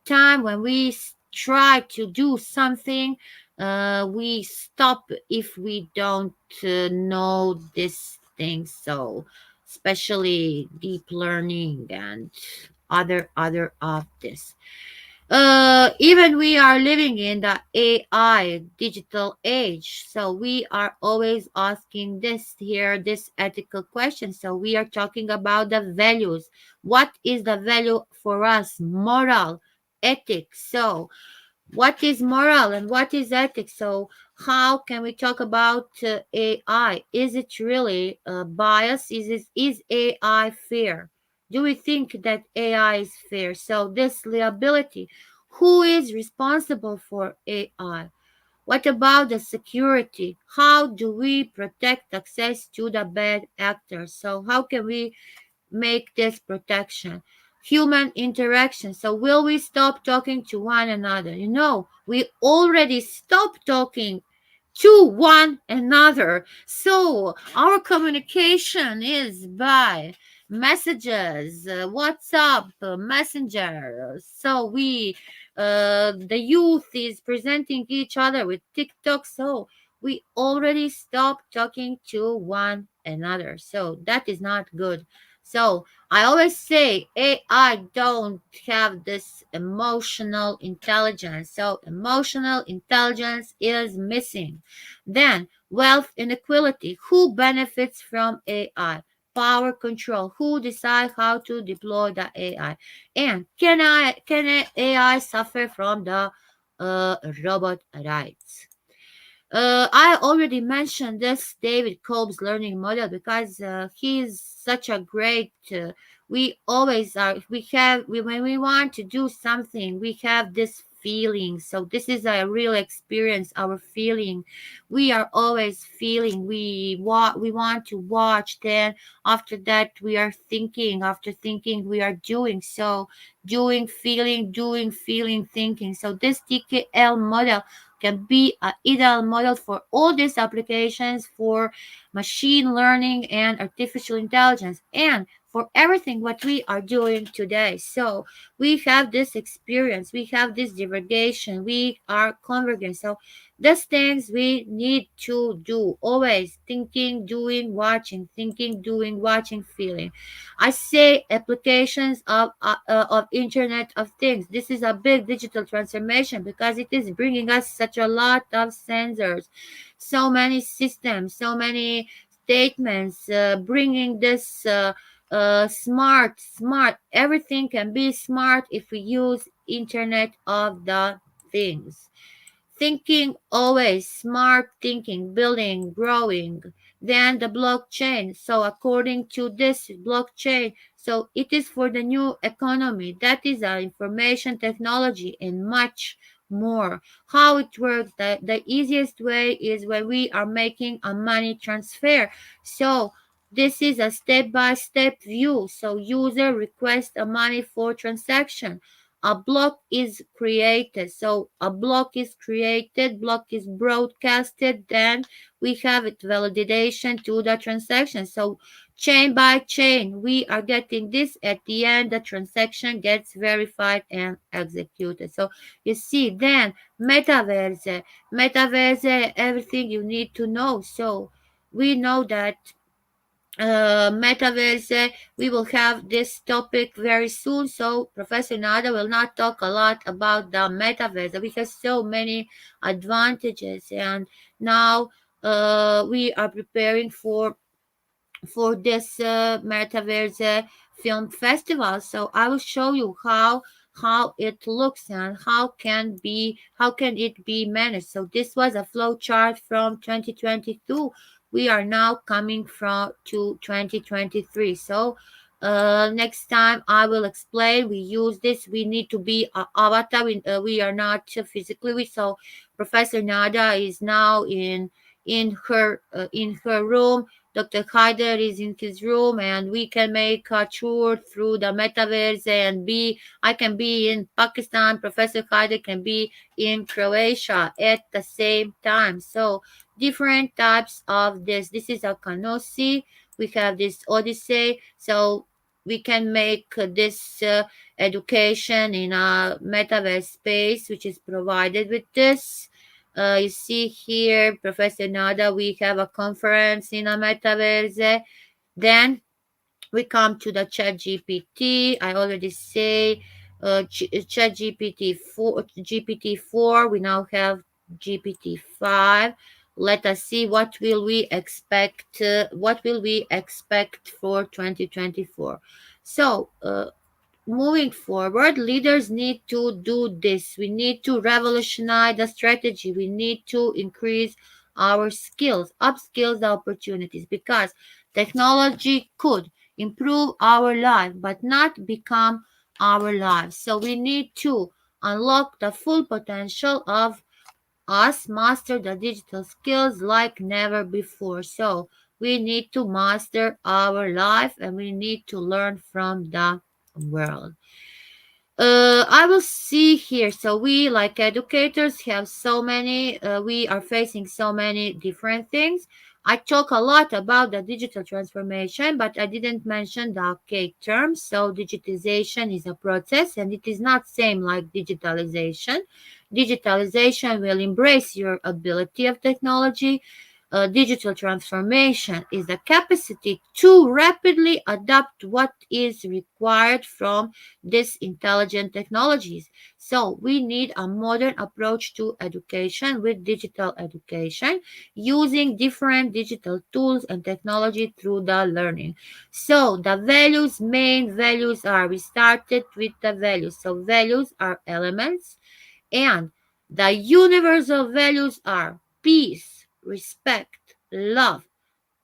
time when we try to do something, we stop if we don't know this thing. So especially deep learning and other of this. Even we are living in the AI digital age, so we are always asking this ethical question. So we are talking about the values. What is the value for us? Moral, ethics. So what is moral and what is ethics? So how can we talk about AI? Is it really bias? Is AI fair? Do we think that AI is fair? So this liability, who is responsible for AI? What about the security? How do we protect access to the bad actors? So how can we make this protection? Human interaction. So will we stop talking to one another? We already stopped talking to one another. So our communication is by messages, WhatsApp, Messenger. So the youth is presenting each other with TikTok. So we already stopped talking to one another. So that is not good. So I always say AI don't have this emotional intelligence. So emotional intelligence is missing. Then wealth inequality. Who benefits from AI? Power control. Who decide how to deploy the AI? And can AI suffer from the robot rights? I already mentioned this David Kolb's learning model because he's such a great. We always are. When we want to do something, we have this feeling. So this is a real experience. Our feeling, we are always feeling. We want to watch. Then after that, we are thinking. After thinking, we are doing. So doing, feeling, thinking. So this TKL model can be an ideal model for all these applications for machine learning and artificial intelligence and for everything what we are doing today. So we have this experience, we have this divergation, we are convergent. So these things we need to do always thinking, doing, watching, thinking, doing, watching, feeling. I say applications of Internet of Things. This is a big digital transformation because it is bringing us such a lot of sensors, so many systems, so many statements, bringing this smart. Everything can be smart if we use Internet of the Things. Thinking always, smart thinking, building, growing. Then the blockchain. So according to this blockchain, so it is for the new economy. That is our information technology and much more. How it works, the easiest way is when we are making a money transfer. So this is a step-by-step view. So user requests a money for transaction. A block is created. So a block is created, block is broadcasted, then we have it validation to the transaction. So chain by chain, we are getting this at the end, the transaction gets verified and executed. So you see, then metaverse, everything you need to know. So we know that metaverse. We will have this topic very soon. So Professor Nada will not talk a lot about the metaverse. We have so many advantages, and now we are preparing for this metaverse film festival. So I will show you how it looks and how can it be managed. So this was a flow chart from 2022. We are now coming from to 2023. So next time I will explain. We use this. We need to be a avatar. We are not physically. So Professor Nada is now in her room. Dr. Haider is in his room, and we can make a tour through the metaverse and I can be in Pakistan, Professor Haider can be in Croatia at the same time. So different types of this. This is a Canosi. We have this Odyssey. So we can make this education in a metaverse space, which is provided with this. You see here, Professor Nada, we have a conference in a metaverse. Then we come to the chat GPT. I already say chat GPT-4. We now have GPT-5. Let us see what will we expect. What will we expect for 2024? So moving forward, leaders need to do this. We need to revolutionize the strategy. We need to increase our skills, upskills the opportunities, because technology could improve our life but not become our lives. So we need to unlock the full potential of us, master the digital skills like never before. So we need to master our life and we need to learn from the world. I will see here. So we, like educators, have so many. We are facing so many different things. I talk a lot about the digital transformation, but I didn't mention the archaic terms. So digitization is a process, and it is not same like digitalization. Digitalization will embrace your ability of technology. Digital transformation is the capacity to rapidly adapt what is required from these intelligent technologies. So we need a modern approach to education with digital education, using different digital tools and technology through the learning. So the values, main values are, we started with the values. So values are elements, and the universal values are peace, respect, love,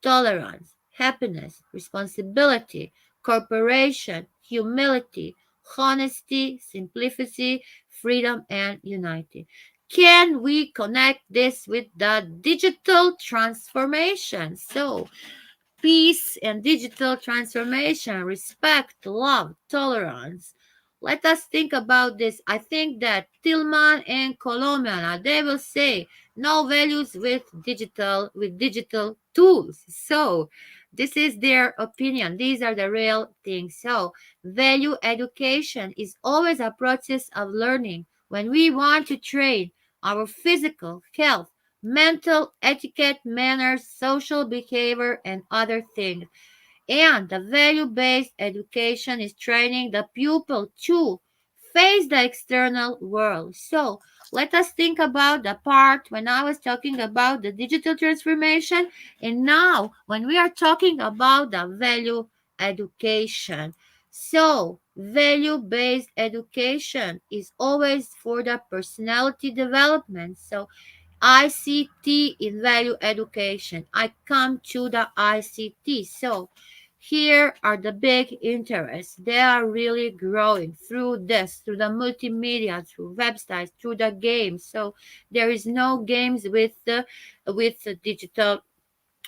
tolerance, happiness, responsibility, cooperation, humility, honesty, simplicity, freedom, and unity. Can we connect this with the digital transformation? So, peace and digital transformation, respect, love, tolerance. Let us think about this. I think that Tillman and Colomana, they will say no values with digital tools. So this is their opinion. These are the real things. So value education is always a process of learning. When we want to train our physical health, mental etiquette, manners, social behavior, and other things. And the value based education is training the pupil to face the external world. So let us think about the part when I was talking about the digital transformation, and now when we are talking about the value education. So, value based education is always for the personality development. So, ICT in value education. I come to the ICT. So here are the big interests. They are really growing through this, through the multimedia, through websites, through the games. So there is no games with the digital,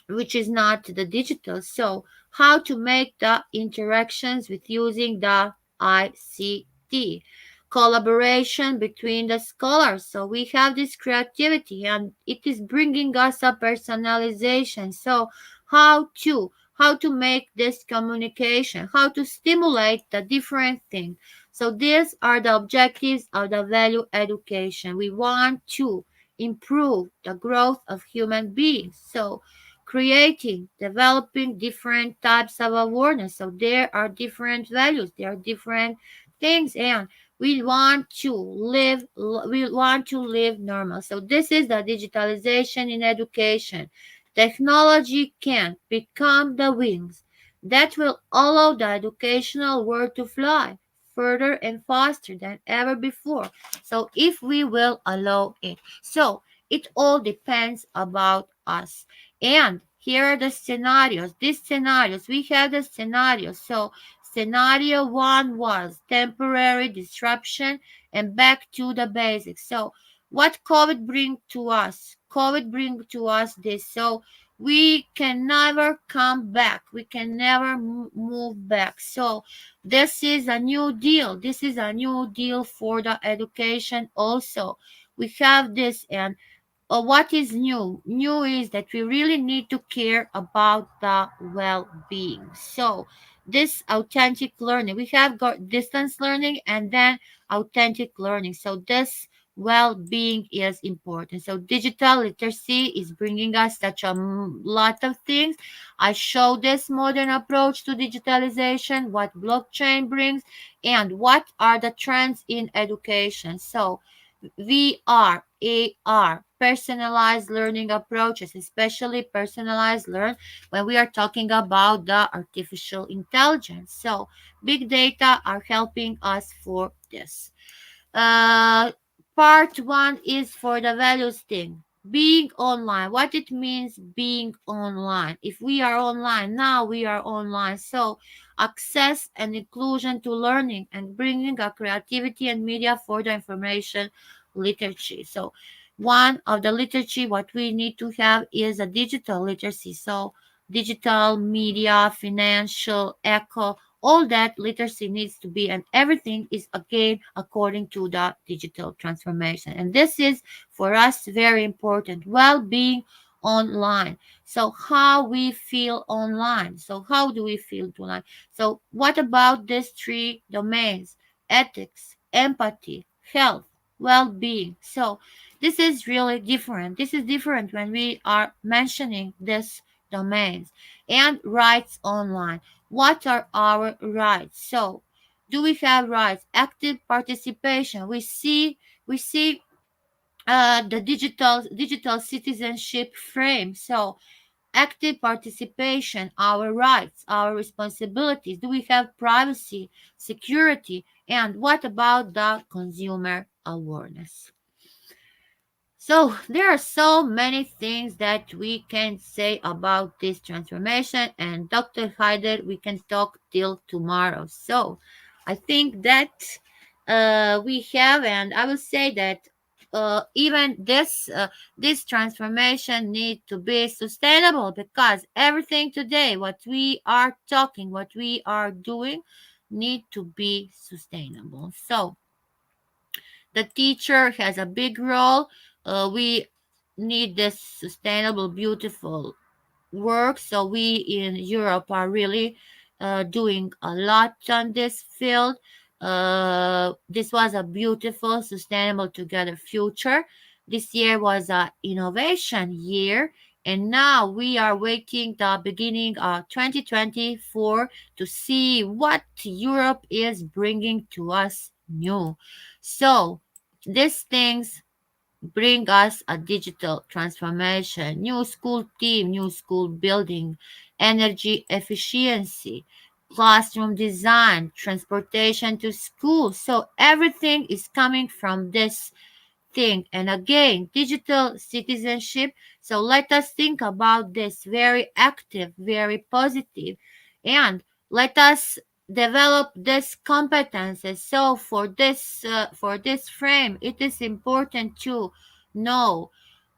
which is not the digital. So how to make the interactions with using the ICT. Collaboration between the scholars. So we have this creativity and it is bringing us a personalization. So how to make this communication, how to stimulate the different things. So these are the objectives of the value education. We want to improve the growth of human beings. So creating, developing different types of awareness. So there are different values, there are different things, and We want to live normal. So this is the digitalization in education. Technology can become the wings that will allow the educational world to fly further and faster than ever before. So if we will allow it. So it all depends about us. And here are the scenarios. These scenarios, we have the scenarios. So scenario one was temporary disruption and back to the basics. So what COVID bring to us? COVID bring to us this. So we can never come back. We can never move back. So this is a new deal. This is a new deal for the education also. We have this, and what is new? New is that we really need to care about the well-being. So this authentic learning, we have got distance learning and then authentic learning. So this well-being is important. So digital literacy is bringing us such a lot of things. I show this modern approach to digitalization, what blockchain brings, and what are the trends in education. So VR, AR, personalized learning approaches, especially personalized learn when we are talking about the artificial intelligence. So big data are helping us for this. Uh, Part one is for the values thing. Being online, what it means being online. If we are online, now we are online. So, access and inclusion to learning and bringing a creativity and media for the information literacy. So, one of the literacy, what we need to have is a digital literacy. So, digital media, financial, eco, all that literacy needs to be, and everything is again according to the digital transformation. And this is for us very important. Well-being online. So how we feel online. So how do we feel online? So what about these three domains? Ethics, empathy, health, well-being. So this is really different. This is different when we are mentioning these domains. And rights online. What are our rights? So do we have rights? Active participation. We see the digital citizenship frame. So active participation, our rights, our responsibilities. Do we have privacy, security, and what about the consumer awareness? So there are so many things that we can say about this transformation, and Dr. Haider, we can talk till tomorrow. So I think that we have, and I will say that even this transformation need to be sustainable, because everything today, what we are talking, what we are doing, need to be sustainable. So the teacher has a big role. We need this sustainable, beautiful work. So we in Europe are really doing a lot on this field. This was a beautiful, sustainable together future. This year was a innovation year. And now we are waiting the beginning of 2024 to see what Europe is bringing to us new. So these things bring us a digital transformation, new school team, new school building, energy efficiency, classroom design, transportation to school. So everything is coming from this thing. And again, digital citizenship. So let us think about this very active, very positive, and let us develop these competences. So for this frame, it is important to know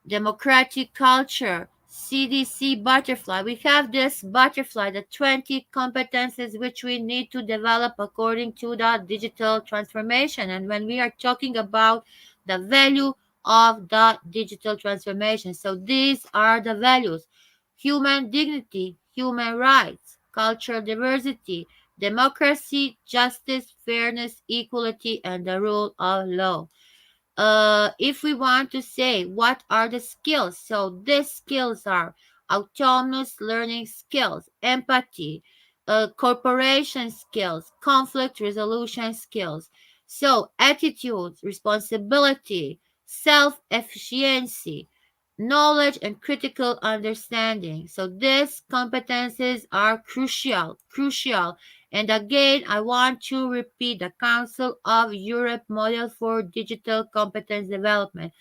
democratic culture, CDC butterfly. We have this butterfly, the 20 competences which we need to develop according to the digital transformation. And when we are talking about the value of the digital transformation, so these are the values: human dignity, human rights, cultural diversity, democracy, justice, fairness, equality, and the rule of law. If we want to say what are the skills, so these skills are autonomous learning skills, empathy, cooperation skills, conflict resolution skills, So attitudes, responsibility, self-efficiency, knowledge and critical understanding. So these competencies are crucial. And again, I want to repeat the Council of Europe model for digital competence development,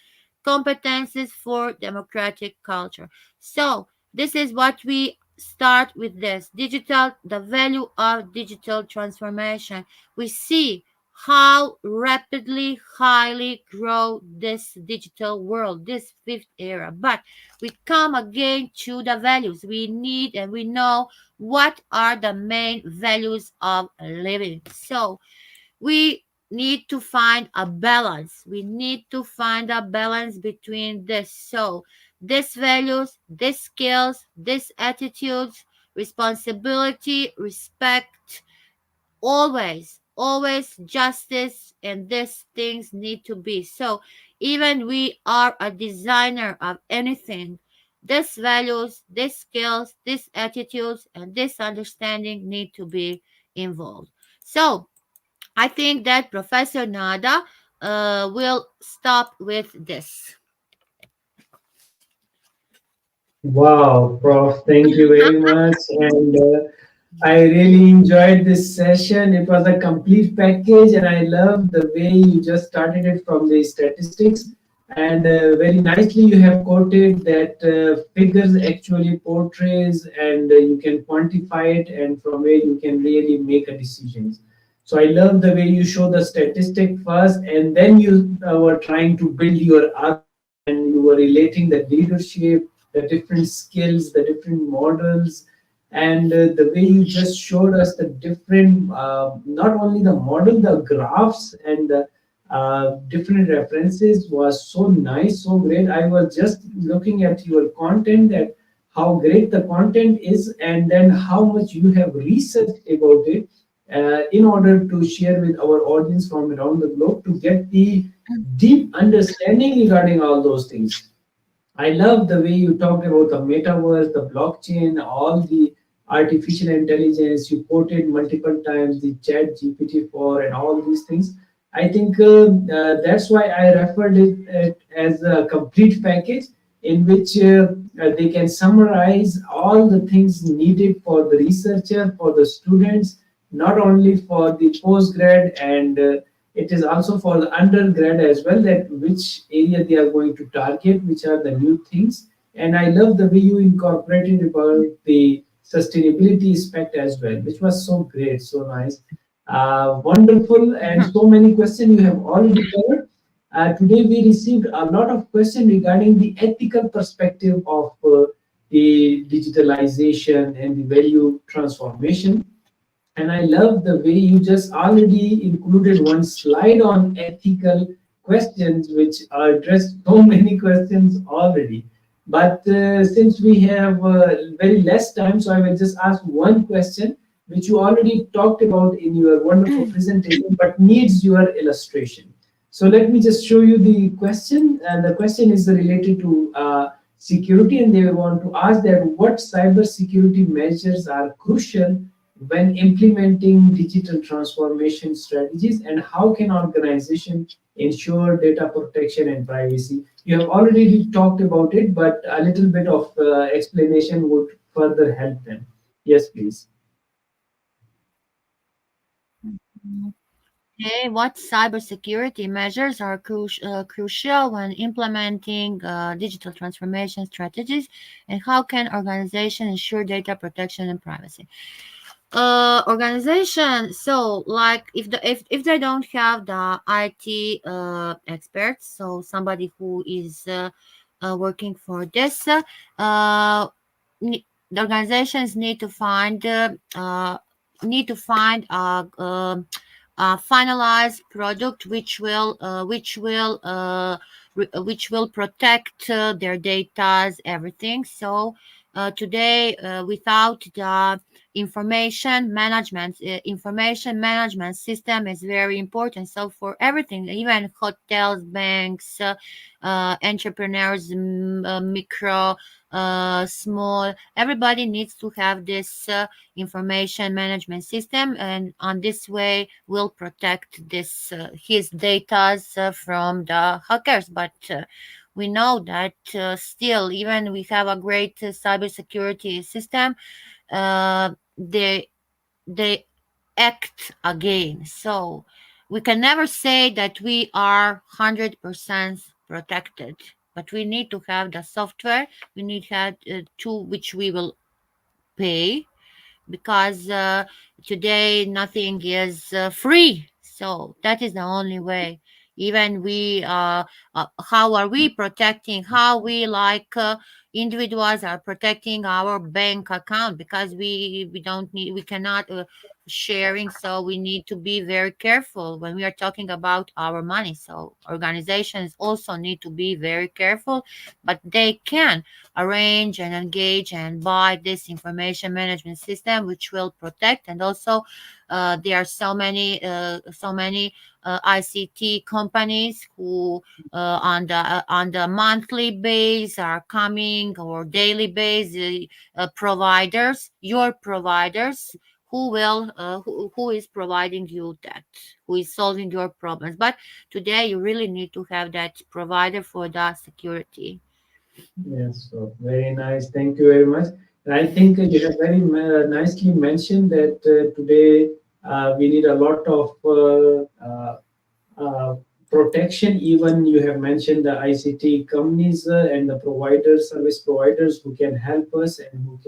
competencies for democratic culture. So this is what we start with this the value of digital transformation. We see how rapidly highly grow this digital world, this fifth era. But we come again to the values we need, and we know what are the main values of living. So we need to find a balance. We need to find a balance between this. So these values, these skills, these attitudes, responsibility, respect, always justice, and these things need to be. So even we are a designer of anything, these values, these skills, these attitudes, and this understanding need to be involved. So I think that Professor Nada will stop with this. Wow, Prof, thank you very much. And I really enjoyed this session. It was a complete package, and I love the way you just started it from the statistics. And very nicely, you have quoted that figures actually portrays, and you can quantify it, and from where you can really make a decision. So I love the way you show the statistic first, and then you were trying to build your others, and you were relating the leadership, the different skills, the different models, and the way you just showed us the different, not only the model, the graphs and the different references was so nice, so great. I was just looking at your content, that how great the content is, and then how much you have researched about it in order to share with our audience from around the globe to get the deep understanding regarding all those things. I love the way you talked about the metaverse, the blockchain, all the artificial intelligence. You quoted multiple times the chat GPT-4 and all these things. I think that's why I referred it as a complete package in which they can summarize all the things needed for the researcher, for the students, not only for the postgrad, and it is also for the undergrad as well, that which area they are going to target, which are the new things. And I love the way you incorporated about the sustainability aspect as well, which was so great, so nice, wonderful, and so many questions you have already covered. Today we received a lot of questions regarding the ethical perspective of the digitalization and the value transformation. And I love the way you just already included one slide on ethical questions, which addressed so many questions already. But since we have very less time, so I will just ask one question, which you already talked about in your wonderful presentation, but needs your illustration. So let me just show you the question. And the question is related to security, and they want to ask that what cyber security measures are crucial when implementing digital transformation strategies, and how can organizations ensure data protection and privacy? You have already talked about it, but a little bit of explanation would further help them. Yes, please. Okay, what cybersecurity measures are crucial when implementing digital transformation strategies, and how can organizations ensure data protection and privacy? Organization, so like if they don't have the IT experts, so somebody who is working for this, the organizations need to find a finalized product which will protect their data's everything. So today without the information management system is very important. So for everything, even hotels, banks, entrepreneurs, micro, small, everybody needs to have this information management system, and on this way will protect this his data from the hackers. But we know that still, even we have a great cybersecurity system, they act again. So we can never say that we are 100% protected, but we need to have the software. We need to have tool which we will pay, because today nothing is free. So that is the only way. Even we, how are we protecting? How we like individuals are protecting our bank account, because we don't need, we cannot sharing. So we need to be very careful when we are talking about our money. So organizations also need to be very careful, but they can arrange and engage and buy this information management system which will protect. And also there are so many ICT companies who on the monthly base are coming, or daily base, providers, your providers, who is providing you that, who is solving your problems. But today you really need to have that provider for the security. Yes, so very nice. Thank you very much. And I think you have very nicely mentioned that today we need a lot of protection. Even you have mentioned the ICT companies and the providers, service providers who can help us and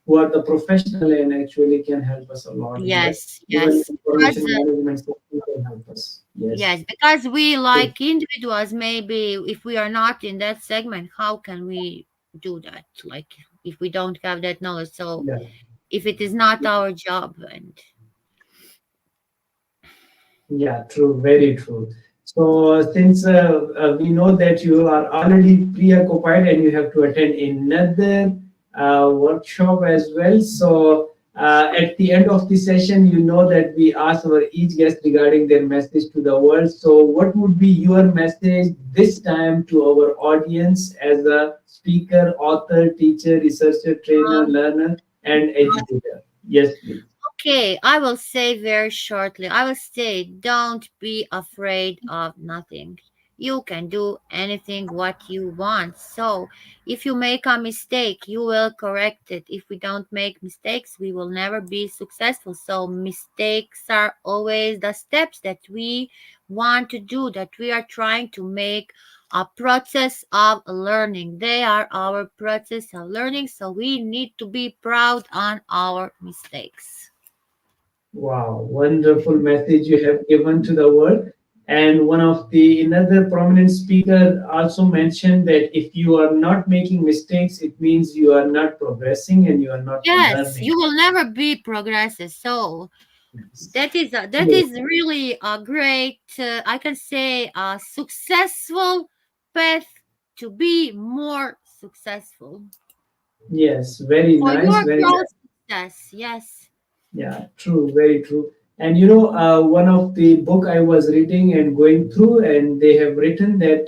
who are the professional and actually can help us a lot in that. Yes, Even yes. Because information management system can help us. Yes. yes, because we like individuals, maybe if we are not in that segment, how can we do that? Like if we don't have that knowledge. So Yeah. if it is not our job, and Yeah, true, very true. So, since we know that you are already preoccupied and you have to attend another workshop as well, so at the end of the session, you know that we ask our each guest regarding their message to the world. So, what would be your message this time to our audience as a speaker, author, teacher, researcher, trainer, um, learner, and educator? Yes, please. okay, I will say very shortly. I will say, don't be afraid of nothing. You can do anything what you want. So, if you make a mistake, you will correct it. If we don't make mistakes, we will never be successful. So, mistakes are always the steps that we want to do, that we are trying to make a process of learning. They are our process of learning. So, we need to be proud on our mistakes. Wow, wonderful message you have given to the world. And one of the another prominent speaker also mentioned that if you are not making mistakes, it means you are not progressing and you are not Yes, learning. you will never be progressive. So that Yes, is really a great, I can say, a successful path to be more successful yes, very for nice, your very growth nice. success. Yes. Yeah, true, very true. And you know, one of the book I was reading and going through, and they have written that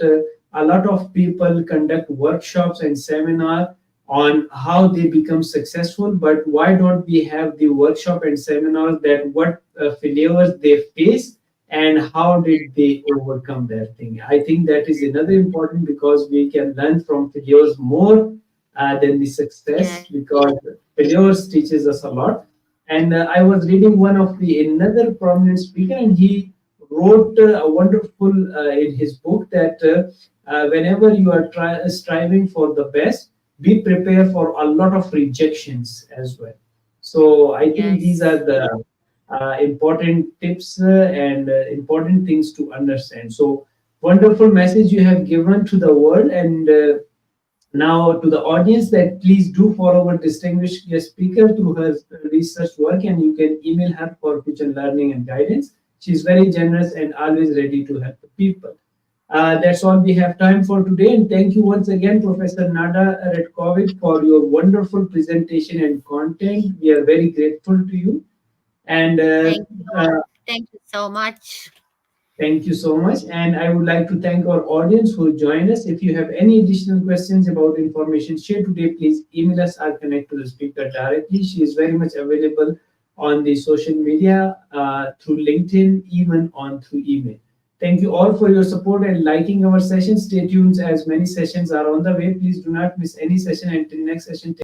a lot of people conduct workshops and seminar on how they become successful. But why don't we have the workshop and seminars that what failures they face and how did they overcome that thing? I think that is another important because we can learn from failures more than the success Yes. because failures teaches us a lot. And I was reading one of the another prominent speaker, and he wrote a wonderful in his book that whenever you are striving for the best, be prepared for a lot of rejections as well. So I think these are Yes. the important tips and important things to understand. So wonderful message you have given to the world and. Now, to the audience, that please do follow our distinguished guest speaker through her research work, and you can email her for future learning and guidance. She's very generous and always ready to help the people. That's all we have time for today. And thank you once again, Professor Nada Ratković, for your wonderful presentation and content. We are very grateful to you. And Thank you. Thank you so much. thank you so much. And I would like to thank our audience who joined us. If you have any additional questions about information shared today, please email us or connect to the speaker directly. She is very much available on the social media through LinkedIn, even on through email. Thank you all for your support and liking our session. Stay tuned as many sessions are on the way. Please do not miss any session. Until next session.